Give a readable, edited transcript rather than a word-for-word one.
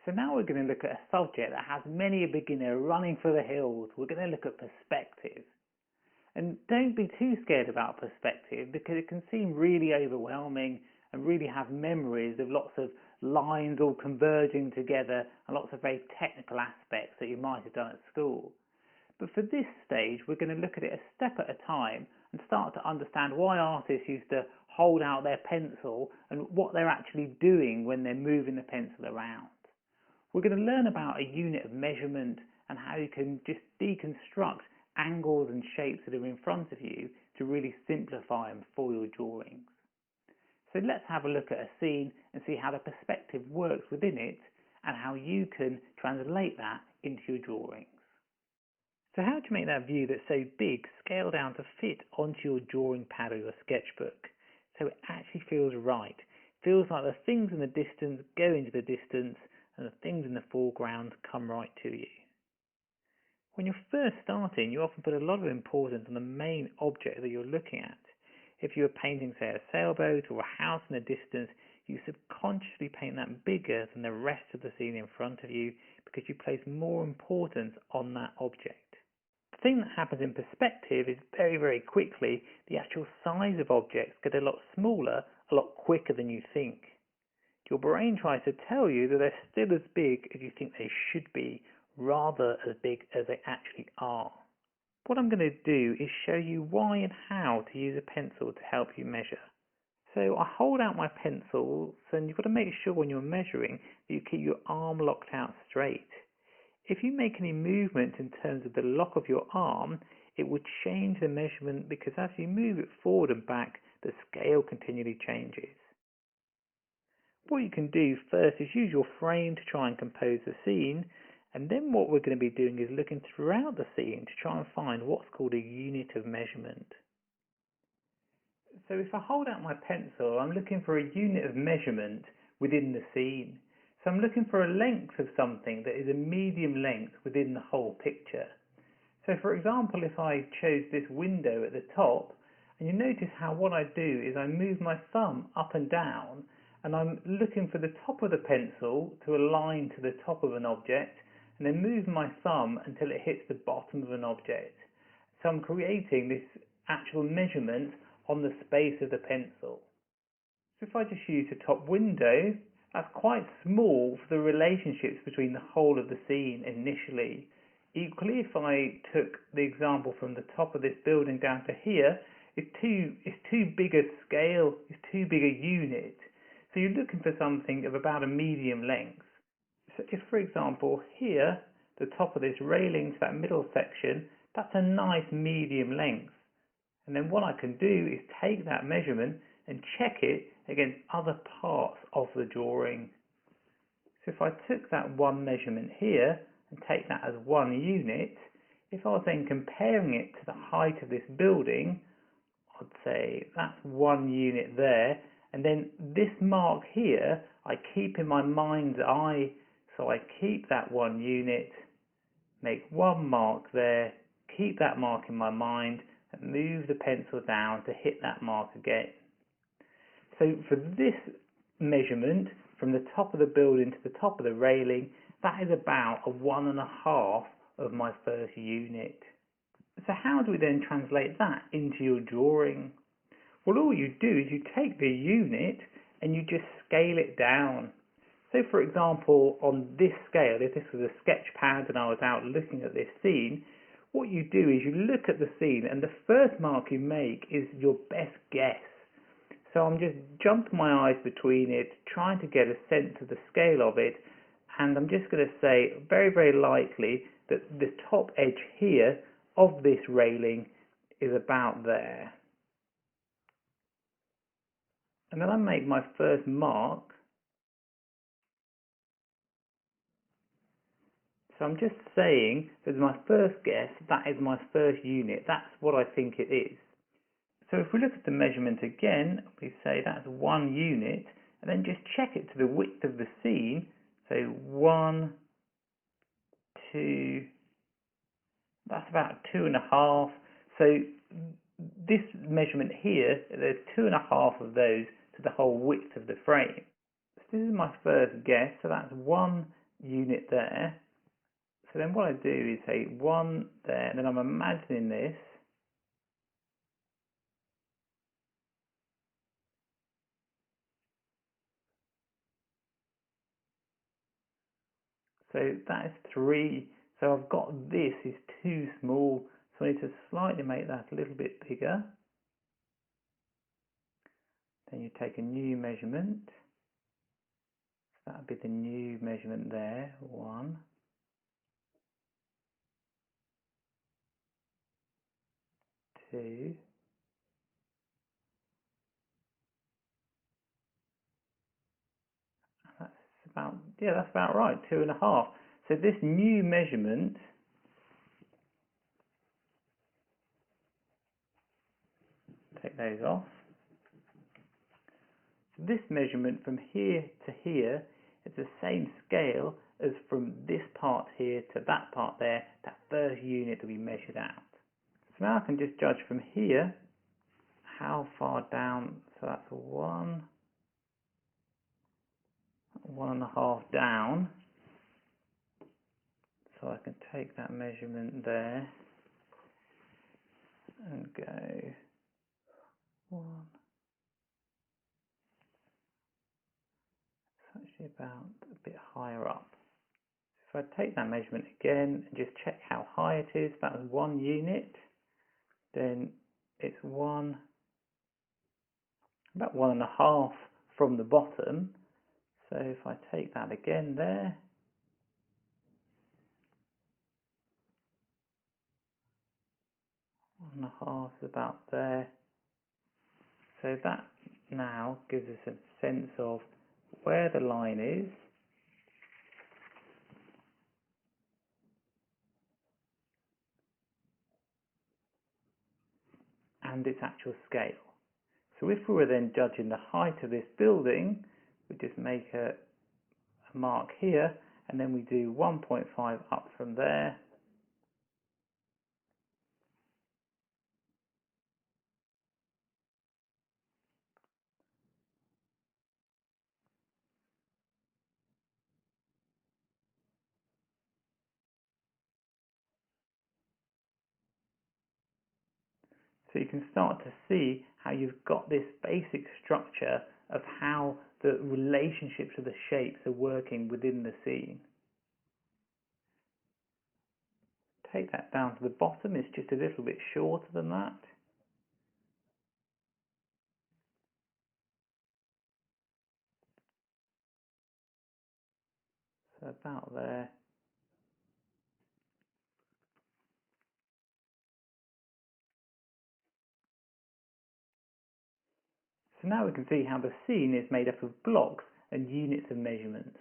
So now we're going to look at a subject that has many a beginner running for the hills. We're going to look at perspective. And don't be too scared about perspective because it can seem really overwhelming and really have memories of lots of lines all converging together and lots of very technical aspects that you might have done at school. But for this stage, we're going to look at it a step at a time and start to understand why artists used to hold out their pencil and what they're actually doing when they're moving the pencil around. We're going to learn about a unit of measurement and how you can just deconstruct angles and shapes that are in front of you to really simplify them for your drawings. So let's have a look at a scene and see how the perspective works within it and how you can translate that into your drawings. So how do you make that view that's so big scale down to fit onto your drawing pad or your sketchbook so it actually feels right? It feels like the things in the distance go into the distance and the things in the foreground come right to you. When you're first starting, you often put a lot of importance on the main object that you're looking at. If you were painting, say, a sailboat or a house in the distance, you subconsciously paint that bigger than the rest of the scene in front of you because you place more importance on that object. The thing that happens in perspective is very, very quickly, the actual size of objects get a lot smaller, a lot quicker than you think. Your brain tries to tell you that they're still as big as you think they should be, rather as big as they actually are. What I'm going to do is show you why and how to use a pencil to help you measure. So I hold out my pencil, and you've got to make sure when you're measuring that you keep your arm locked out straight. If you make any movement in terms of the lock of your arm, it would change the measurement because as you move it forward and back, the scale continually changes. What you can do first is use your frame to try and compose the scene, and then what we're going to be doing is looking throughout the scene to try and find what's called a unit of measurement. So if I hold out my pencil, I'm looking for a unit of measurement within the scene. So I'm looking for a length of something that is a medium length within the whole picture. So for example, if I chose this window at the top, and you notice how what I do is I move my thumb up and down, and I'm looking for the top of the pencil to align to the top of an object, and then move my thumb until it hits the bottom of an object. So I'm creating this actual measurement on the space of the pencil. So if I just use the top window, that's quite small for the relationships between the whole of the scene initially. Equally, if I took the example from the top of this building down to here, it's too big a scale, it's too big a unit. So you're looking for something of about a medium length. So if, for example, here, the top of this railing to that middle section, that's a nice medium length. And then what I can do is take that measurement and check it against other parts of the drawing. So if I took that one measurement here and take that as one unit, if I was then comparing it to the height of this building, I'd say that's one unit there, and then this mark here I keep in my mind's eye, so I keep that one unit, make one mark there, keep that mark in my mind, and move the pencil down to hit that mark again. So for this measurement, from the top of the building to the top of the railing, that is about a 1.5 of my first unit. So how do we then translate that into your drawing? Well, all you do is you take the unit and you just scale it down. So for example, on this scale, if this was a sketch pad and I was out looking at this scene, what you do is you look at the scene and the first mark you make is your best guess. So I'm just jumping my eyes between it, trying to get a sense of the scale of it, and I'm just going to say very, very likely that the top edge here of this railing is about there. And then I make my first mark. So I'm just saying that as my first guess, that is my first unit. That's what I think it is. So if we look at the measurement again, we say that's 1 unit, and then just check it to the width of the scene. So 1, 2, that's about 2.5. So this measurement here, there's 2.5 of those to the whole width of the frame. So this is my first guess, so that's 1 unit there. So then what I do is say 1 there, and then I'm imagining this. So that is 3. So I've got this is too small, so I need to slightly make that a little bit bigger. Then you take a new measurement. So that would be the new measurement there, 1, 2. That's that's about right, 2.5. So this new measurement, take those off. So this measurement from here to here is the same scale as from this part here to that part there, that first unit that we measured out. So now I can just judge from here how far down, so that's 1.5 down. So I can take that measurement there and go 1. It's actually about a bit higher up. If I take that measurement again and just check how high it is, that was 1 unit, then it's about 1.5 from the bottom. So if I take that again there, 1.5 is about there. So that now gives us a sense of where the line is and its actual scale. So if we were then judging the height of this building, we just make a mark here, and then we do 1.5 up from there. So you can start to see how you've got this basic structure of how the relationships of the shapes are working within the scene. Take that down to the bottom, it's just a little bit shorter than that. So about there. So now we can see how the scene is made up of blocks and units of measurements.